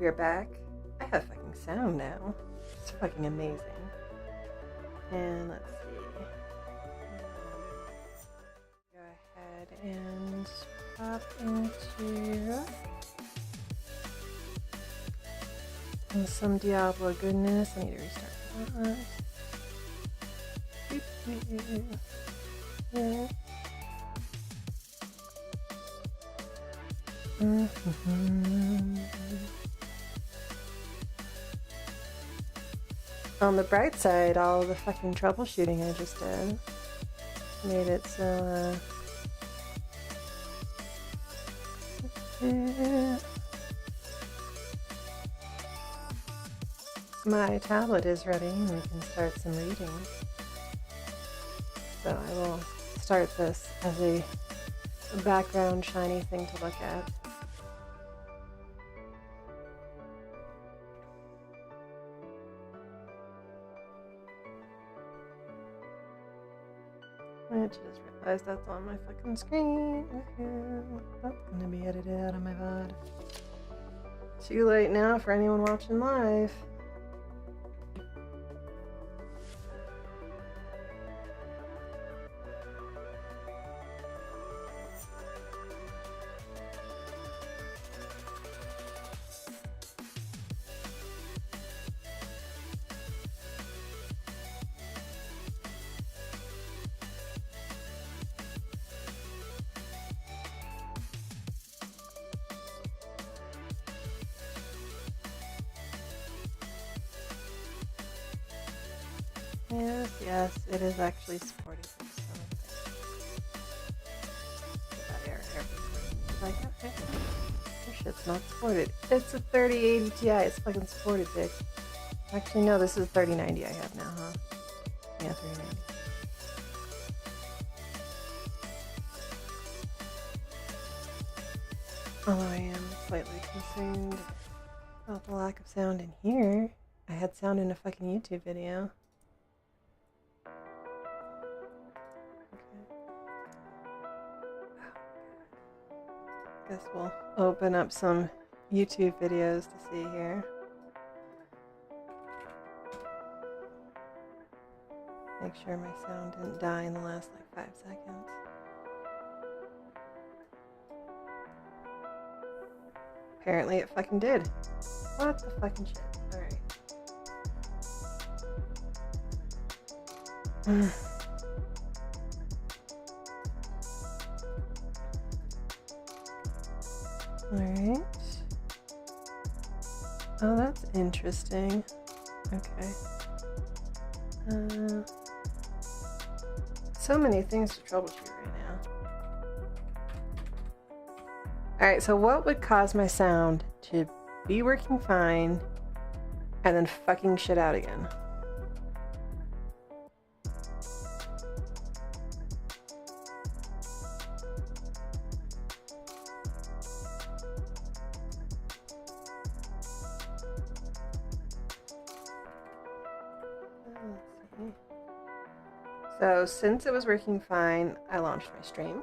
We're back. I have fucking sound now. It's fucking amazing. And let's see. Go ahead and pop into some Diablo goodness. I need to restart that. Yeah. On the bright side, all the fucking troubleshooting I just did made it so, my tablet is ready and we can start some reading. So I will start this as a background shiny thing to look at. I just realized that's on my fucking screen. That's gonna be edited out of my VOD. Too late now for anyone watching live. Yes, it is actually supported for some of that error. Like, okay. Your shit's not supported. It's a 3080 Ti. It's fucking supported, bitch. Actually, no, this is 3090 I have now, huh? Yeah, 3090. Although I am slightly concerned about the lack of sound in here. I had sound in a fucking YouTube video. Guess we'll open up some YouTube videos to see here. Make sure my sound didn't die in the last like 5 seconds. Apparently it fucking did. What the fucking shit? Alright. Alright. Oh, that's interesting. Okay. So many things to troubleshoot right now. Alright, so what would cause my sound to be working fine and then fucking shit out again? So since it was working fine, I launched my stream.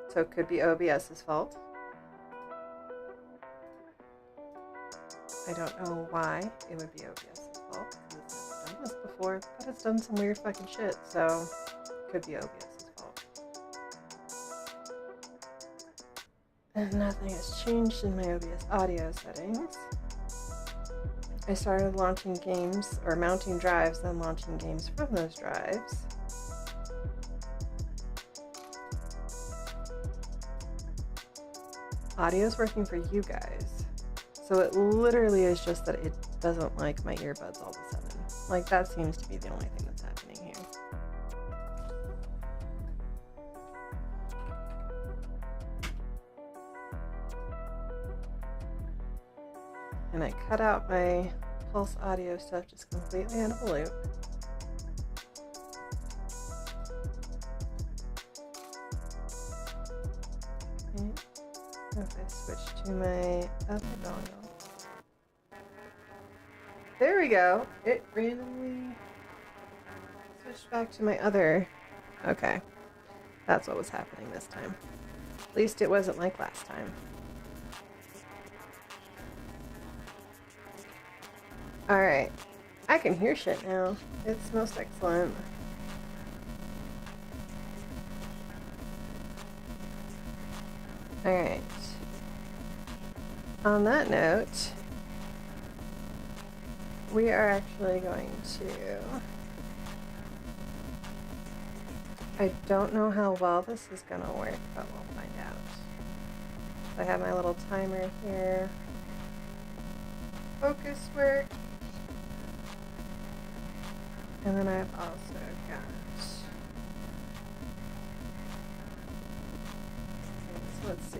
So it could be OBS's fault. I don't know why it would be OBS's fault, because it's done this before, but it's done some weird fucking shit, so it could be OBS's fault. And nothing has changed in my OBS audio settings. I started launching games, or mounting drives, then launching games from those drives. Audio's working for you guys. So it literally is just that it doesn't like my earbuds all of a sudden. Like, that seems to be the only thing that's happening here. And I cut out my Pulse audio stuff just completely out of the loop. Okay. If I switch to my other dongle. There we go. It randomly switched back to my other. Okay. That's what was happening this time. At least it wasn't like last time. Alright. I can hear shit now. It's most excellent. Alright. On that note, we are actually going to... I don't know how well this is going to work, but we'll find out. I have my little timer here. Focus work. And then I've also got... So let's see.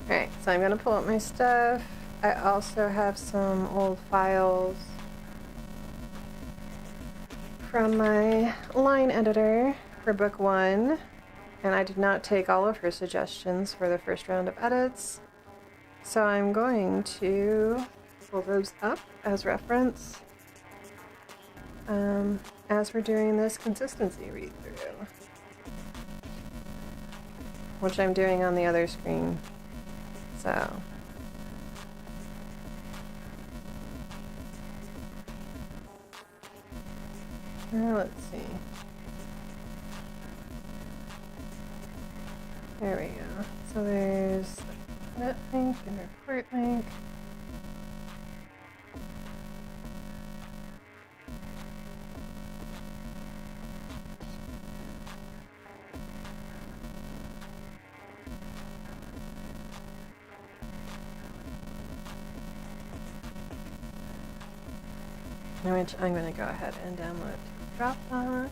Alright, so I'm going to pull up my stuff. I also have some old files from my line editor for book 1, and I did not take all of her suggestions for the first round of edits, so I'm going to pull those up as reference as we're doing this consistency read-through, which I'm doing on the other screen. So let's see. There we go. So there's that link and report link. Which I'm going to go ahead and download Dropbox.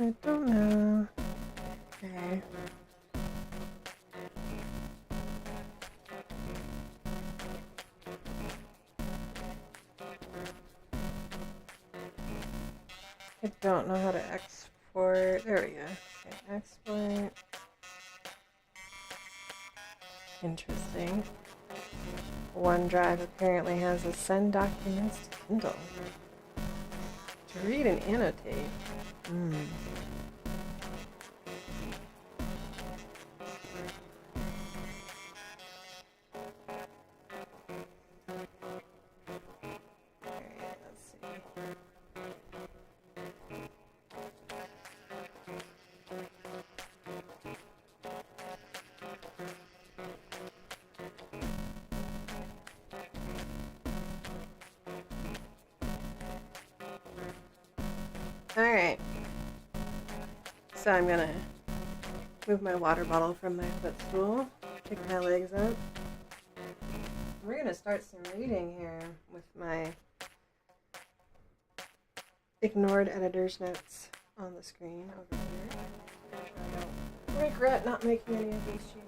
I don't know. Okay. I don't know how to export. There we go. Okay, export. Interesting. OneDrive apparently has a send documents to Kindle. To read and annotate. Alright, so I'm gonna move my water bottle from my footstool, pick my legs up. We're gonna start some reading here with my ignored editor's notes on the screen over here. I don't regret not making any of these changes.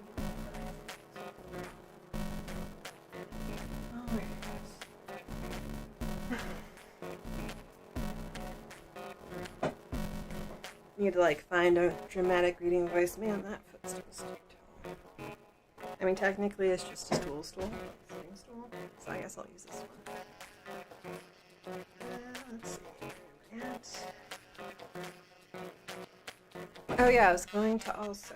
Need to like find a dramatic reading voice. Man, that footstool's too tall. I mean, technically it's just a stool, sitting stool. So I guess I'll use this one. Let's see. Oh yeah, I was going to also.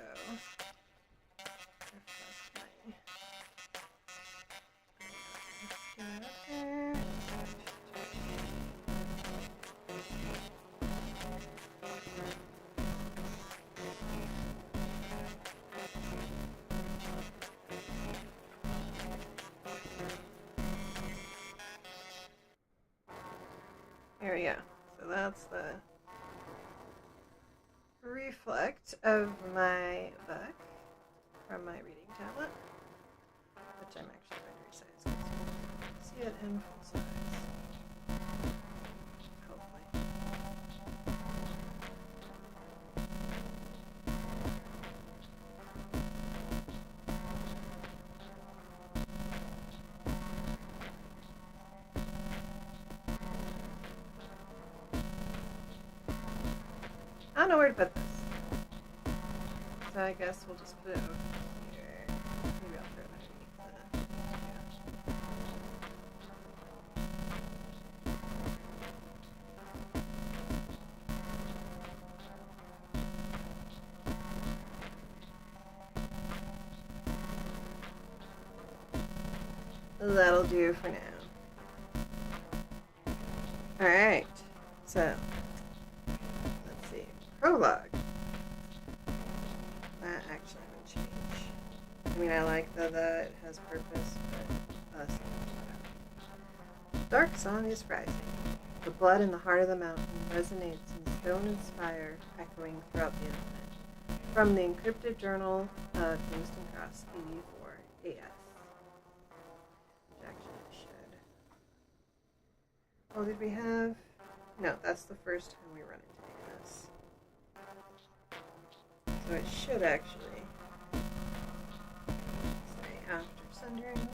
There we go. So that's the reflect of my book from my reading tablet, which I'm actually going to resize. See it in full size. I don't know where to put this. So I guess we'll just put it over here. Maybe I'll throw it underneath That'll do for now. Alright, so let's see. Prologue. That actually would change. I mean, I like that it has purpose, but whatever. Dark song is rising. The blood in the heart of the mountain resonates in stone and spire, echoing throughout the infinite. From the encrypted journal of Kingston Cross 84 AS. Oh, did we have... No, that's the first time we run into this. So it should actually say after sundering.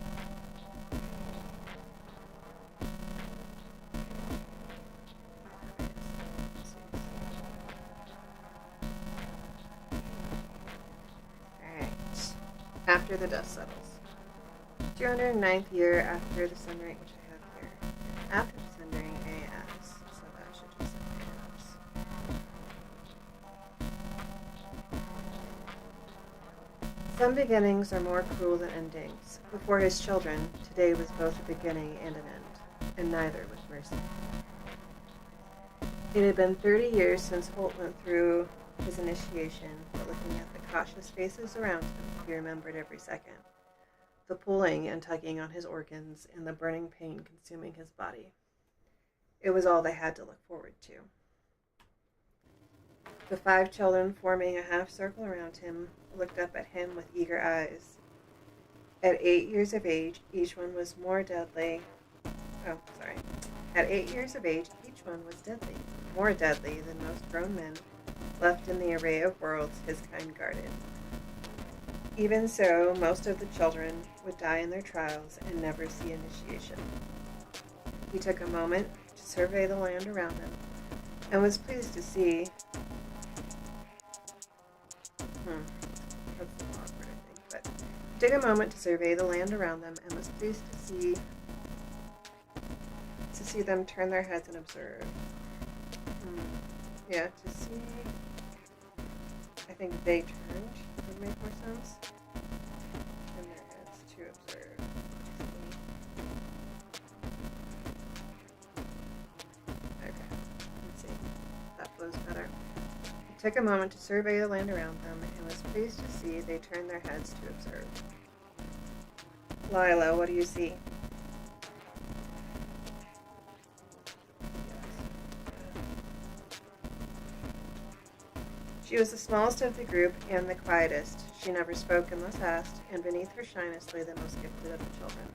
Alright. After the dust settles. 209th year after the sundering, which I have here. After the sundering AS, so that should just say AS. Some beginnings are more cruel than endings. Before his children, today was both a beginning and an end, and neither with mercy. It had been 30 years since Holt went through his initiation, but looking at the cautious faces around him, he remembered every second. The pulling and tugging on his organs and the burning pain consuming his body. It was all they had to look forward to. The 5 children, forming a half circle around him, looked up at him with eager eyes. At 8 years of age, each one was At 8 years of age, each one was deadly, more deadly than most grown men left in the array of worlds his kind guarded. Even so, most of the children would die in their trials and never see initiation. He took a moment to survey the land around him and was pleased to see... That's awkward, I think. But he took a moment to survey the land around them and was pleased to see them turn their heads and observe. Yeah, to see... I think they turned would make more sense. Turn their heads to observe. Okay, let's see. That flows better. He took a moment to survey the land around them and was pleased to see they turned their heads to observe. Lila, what do you see? She was the smallest of the group and the quietest. She never spoke unless asked, and beneath her shyness lay the most gifted of the children.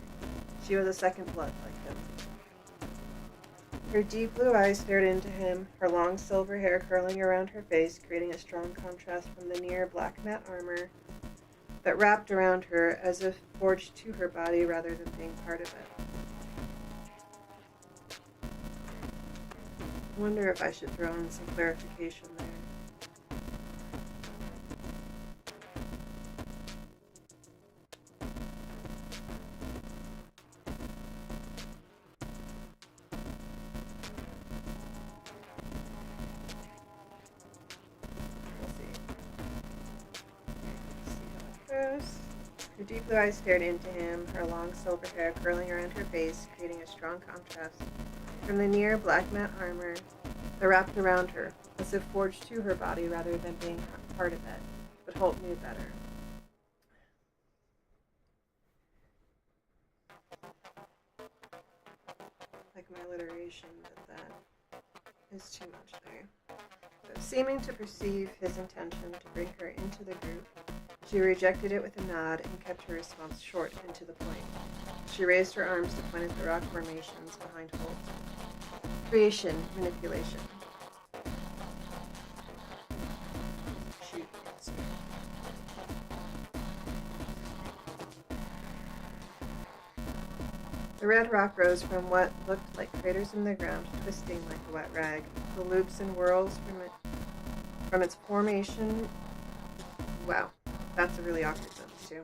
She was a second blood like them. Her deep blue eyes stared into him, her long silver hair curling around her face, creating a strong contrast from the near black matte armor that wrapped around her as if forged to her body rather than being part of it. I wonder if I should throw in some clarification there. Her deep blue eyes stared into him, her long silver hair curling around her face, creating a strong contrast from the near black matte armor that wrapped around her, as if forged to her body rather than being part of it. But Holt knew better. Like my alliteration, but that is too much there. But seeming to perceive his intention to bring her into the group, she rejected it with a nod and kept her response short and to the point. She raised her arms to point at the rock formations behind Holt. Creation, manipulation. Shoot. The red rock rose from what looked like craters in the ground, twisting like a wet rag. The loops and whirls from it From its formation, wow, that's a really awkward sentence too.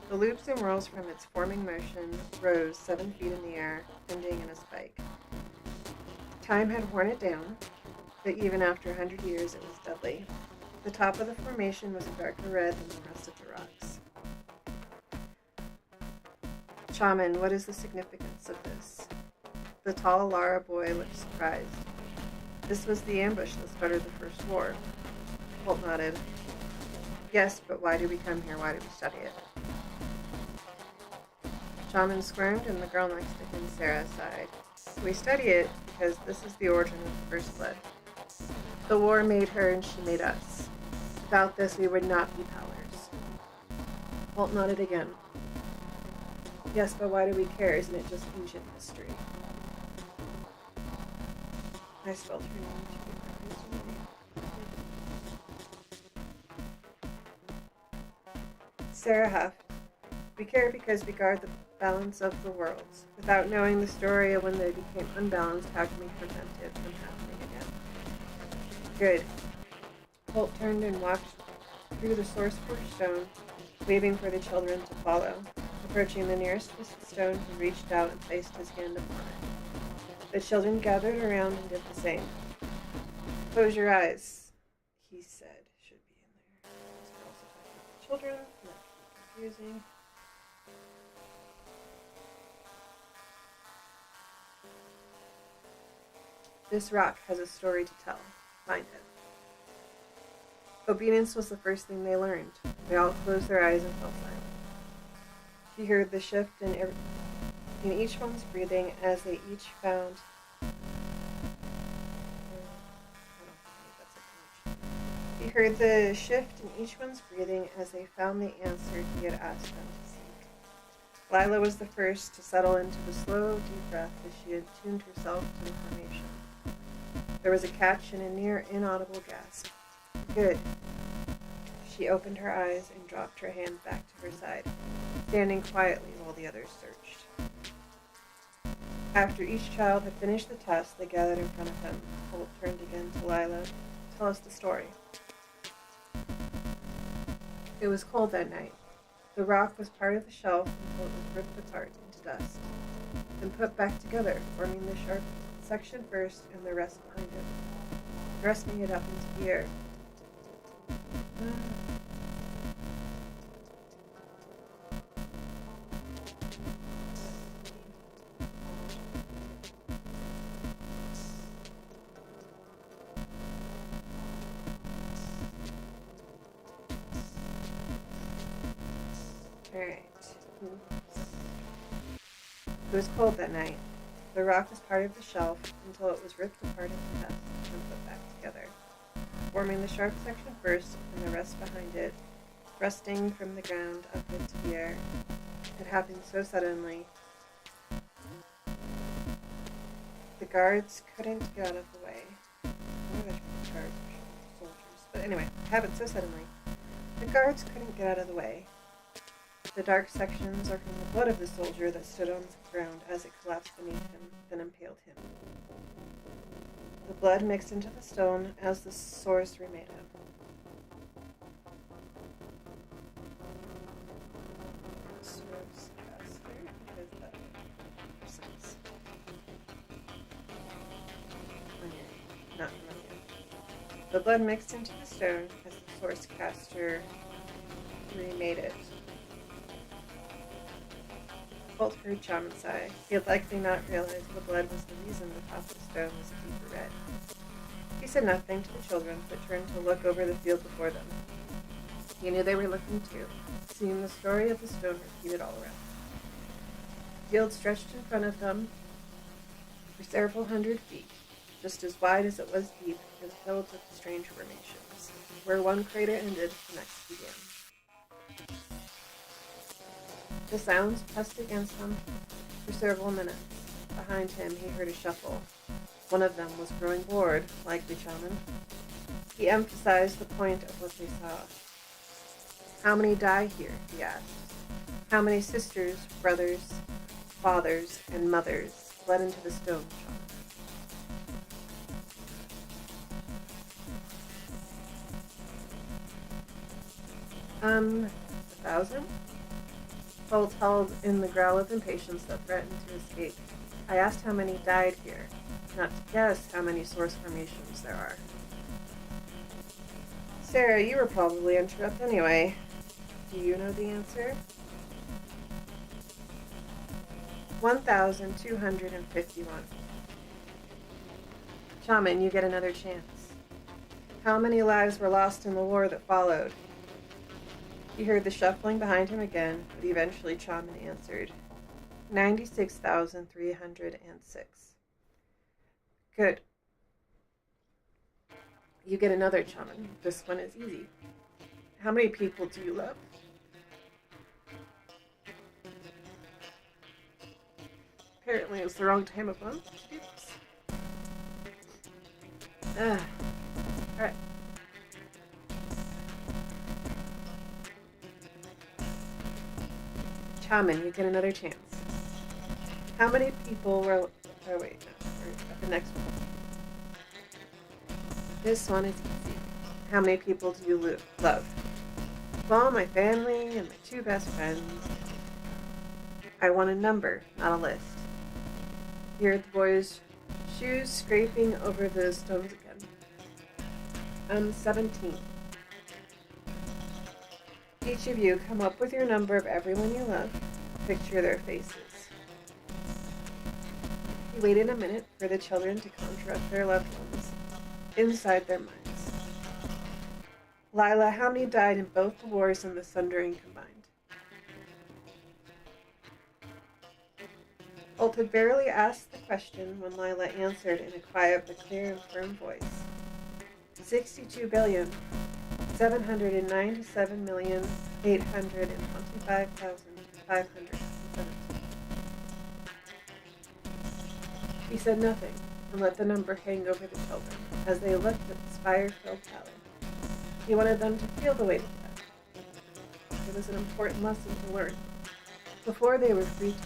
The loops and whirls from its forming motion rose 7 feet in the air, ending in a spike. Time had worn it down, but even after 100 years, it was deadly. The top of the formation was a darker red than the rest of the rocks. Shaman, what is the significance of this? The tall Lara boy looked surprised. This was the ambush that started the first war. Holt nodded. Yes, but why do we come here? Why do we study it? Shaman squirmed, and the girl next to him, Sarah, sighed. We study it because this is the origin of the first blood. The war made her and she made us. Without this, we would not be powers. Holt nodded again. Yes, but why do we care? Isn't it just ancient history? I spelled her name too. Sarah huffed. We care because we guard the balance of the worlds. Without knowing the story of when they became unbalanced, how can we prevent it from happening again? Good. Holt turned and walked through the source forged stone, waving for the children to follow. Approaching the nearest twisted stone, he reached out and placed his hand upon it. The children gathered around and did the same. Close your eyes, he said. Should be in there. This could also talk about the children. That could be confusing. This rock has a story to tell. Find it. Obedience was the first thing they learned. They all closed their eyes and fell silent. He heard the shift in each one's breathing as they each found. He heard the shift in each one's breathing as they found the answer he had asked them to seek. Lila was the first to settle into the slow, deep breath as she attuned herself to the formation. There was a catch and a near inaudible gasp. Good. She opened her eyes and dropped her hand back to her side, standing quietly while the others searched. After each child had finished the test, they gathered in front of him. Holt turned again to Lila. Tell us the story. It was cold that night. The rock was part of the shelf until it was ripped apart into dust, then put back together, forming the sharp section first and the rest behind it, thrusting it up into the air. Alright. It was cold that night. The rock was part of the shelf until it was ripped apart into dust and put back together, forming the sharp section first and the rest behind it, thrusting from the ground up into the air. It happened so suddenly. The guards couldn't get out of the way. I wonder if there's guards or soldiers. But anyway, it happened so suddenly. The guards couldn't get out of the way. The dark sections are from the blood of the soldier that stood on the ground as it collapsed beneath him, then impaled him. The blood mixed into the stone as the source remade him. The blood mixed into the stone as the source caster remade it. Holt heard Shaman sigh. He had likely not realized the blood was the reason the top of the stone was deeper red. He said nothing to the children, but turned to look over the field before them. He knew they were looking too, seeing the story of the stone repeated all around. The field stretched in front of them for several 100 feet, just as wide as it was deep, and filled with strange formations. Where one crater ended, the next began. The sounds pressed against him for several minutes. Behind him, he heard a shuffle. One of them was growing bored, like the shaman. He emphasized the point of what they saw. How many die here, he asked. How many sisters, brothers, fathers, and mothers bled into the stone, shaman? 1,000? Holt held in the growl of impatience that threatened to escape. I asked how many died here, not to guess how many source formations there are. Sarah, you were probably interrupted anyway. Do you know the answer? 1,251. Shaman, you get another chance. How many lives were lost in the war that followed? He heard the shuffling behind him again, but eventually Shaman answered. 96,306. Good. You get another Shaman. This one is easy. How many people do you love? Apparently it was the wrong time of month to do this. Alright. Shaman, you get another chance. How many people were... Oh wait, no. We're at the next one. This one is easy. How many people do you love? Well, my family and my 2 best friends. I want a number, not a list. You heard the boy's shoes scraping over the stones again. 17. Each of you come up with your number of everyone you love. Picture their faces. He waited a minute for the children to conjure up their loved ones inside their minds. Lila, how many died in both the wars and the Sundering combined? Holt had barely asked the question when Lila answered in a quiet but clear and firm voice. 62,797,825,517. He said nothing and let the number hang over the children as they looked at the spire-filled valley. He wanted them to feel the weight of death. It was an important lesson to learn before they were free to go.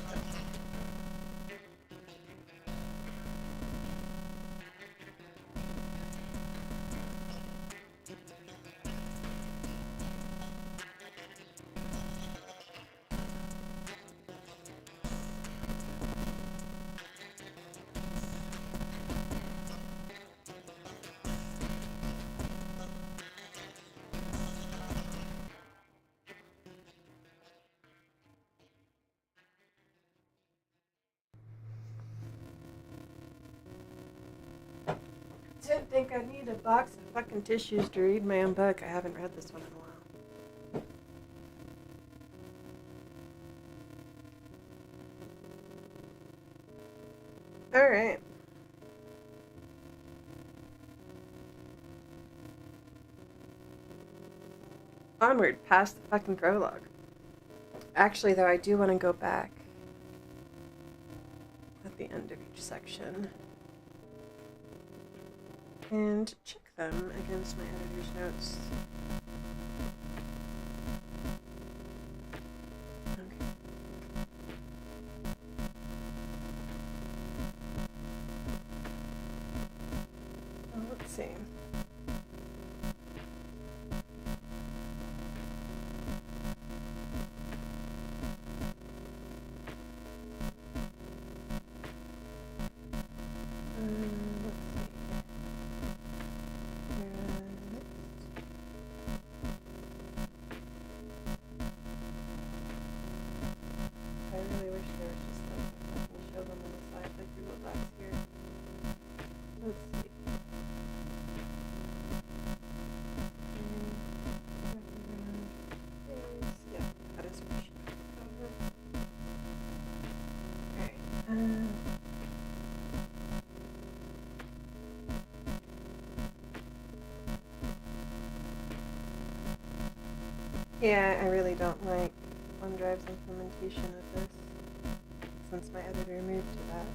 Didn't think I'd need a box of fucking tissues to read my own book. I haven't read this one in a while. Alright. Onward, past the fucking prologue. Actually, though, I do want to go back at the end of each section and check them against my editor's notes. Okay. Well, let's see. Yeah, I really don't like OneDrive's implementation of this, since my editor moved to that.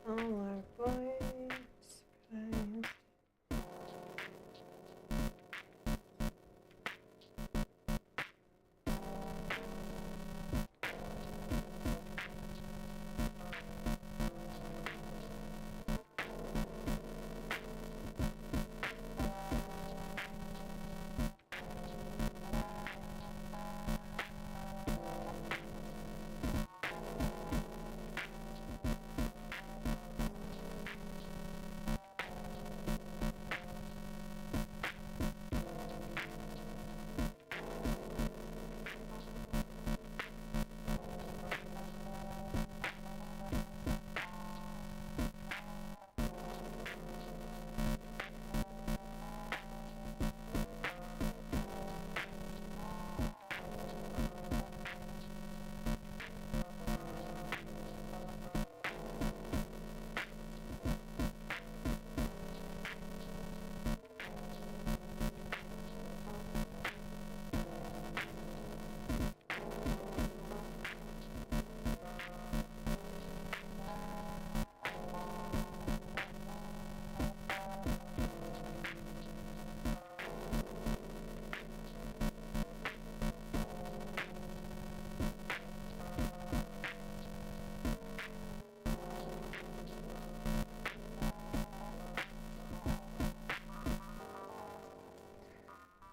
All our points. Fine.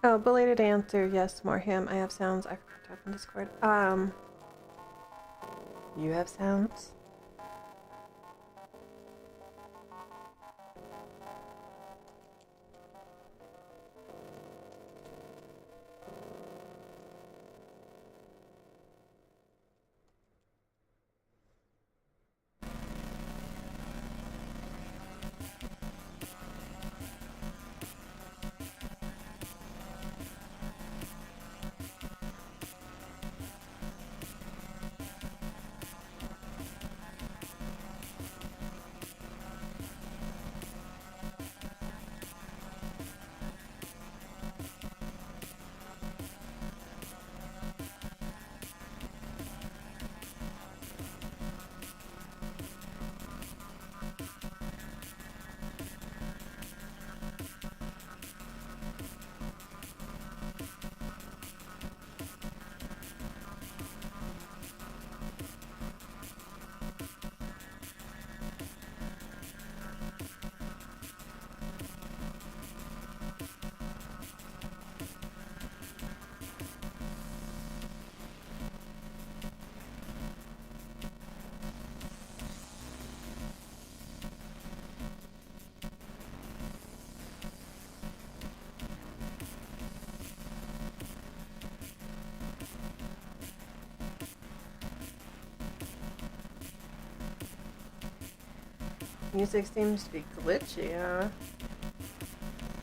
Oh, belated answer. Yes, more him. I have sounds. I forgot to open Discord. You have sounds? Music seems to be glitchy, huh?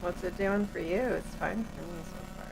What's it doing for you? It's fine for me so far.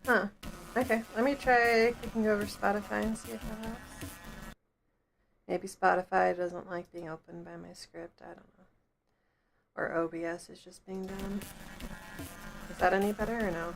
Huh. Okay, let me try clicking over Spotify and see if that helps. Maybe Spotify doesn't like being opened by my script, I don't know. Or OBS is just being dumb. Is that any better or no?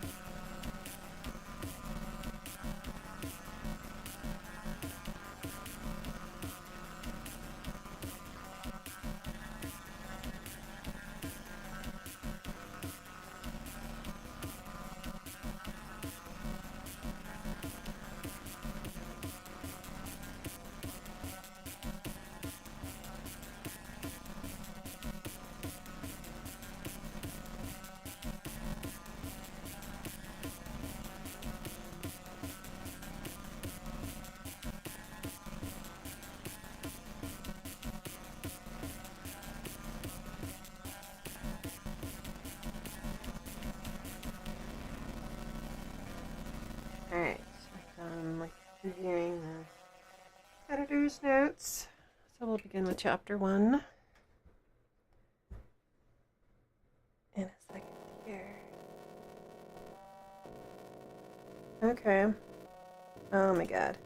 reviewing the editor's notes. So we'll begin with chapter 1 in a second here. Okay. Oh my god.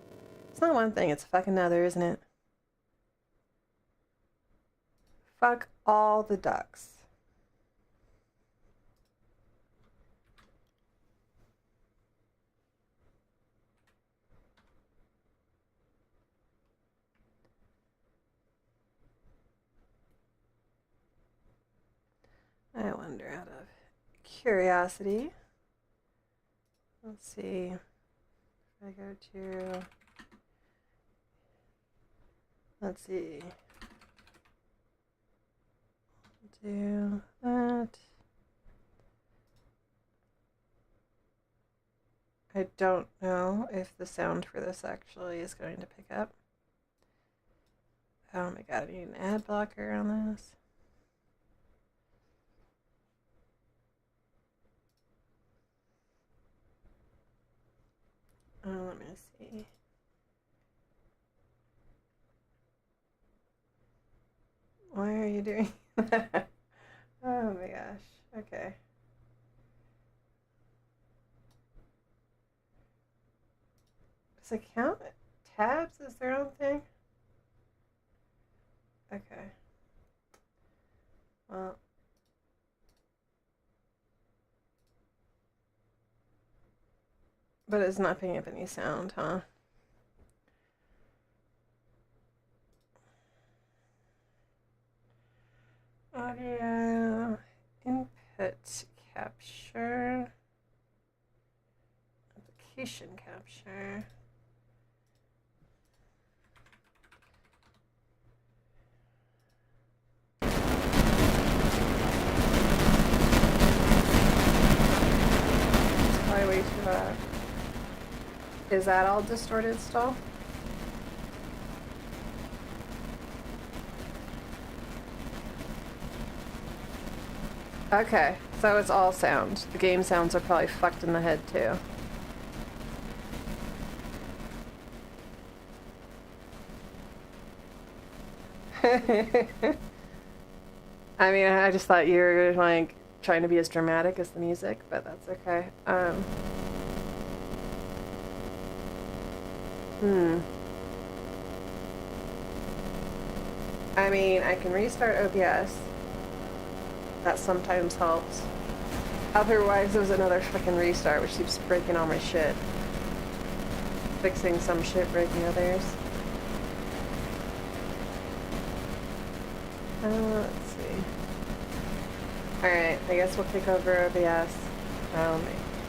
It's not one thing, it's fucking another, isn't it? Fuck all the ducks. I wonder, out of curiosity. Let's see. If I go to. Let's see. Do that. I don't know if the sound for this actually is going to pick up. Oh my god, I need an ad blocker on this. Oh, let me see. Why are you doing that? Oh my gosh. Okay. Does it count tabs as their own thing? Okay. Well. But it's not picking up any sound, huh? Audio input capture, application capture. It's probably way too loud. Is that all distorted still? Okay, so it's all sound. The game sounds are probably fucked in the head too. I mean, I just thought you were like trying to be as dramatic as the music, but that's okay. I mean, I can restart OBS. That sometimes helps. Otherwise, there's another fucking restart, which keeps breaking all my shit. Fixing some shit, breaking others. Let's see. Alright, I guess we'll kick over OBS. Oh my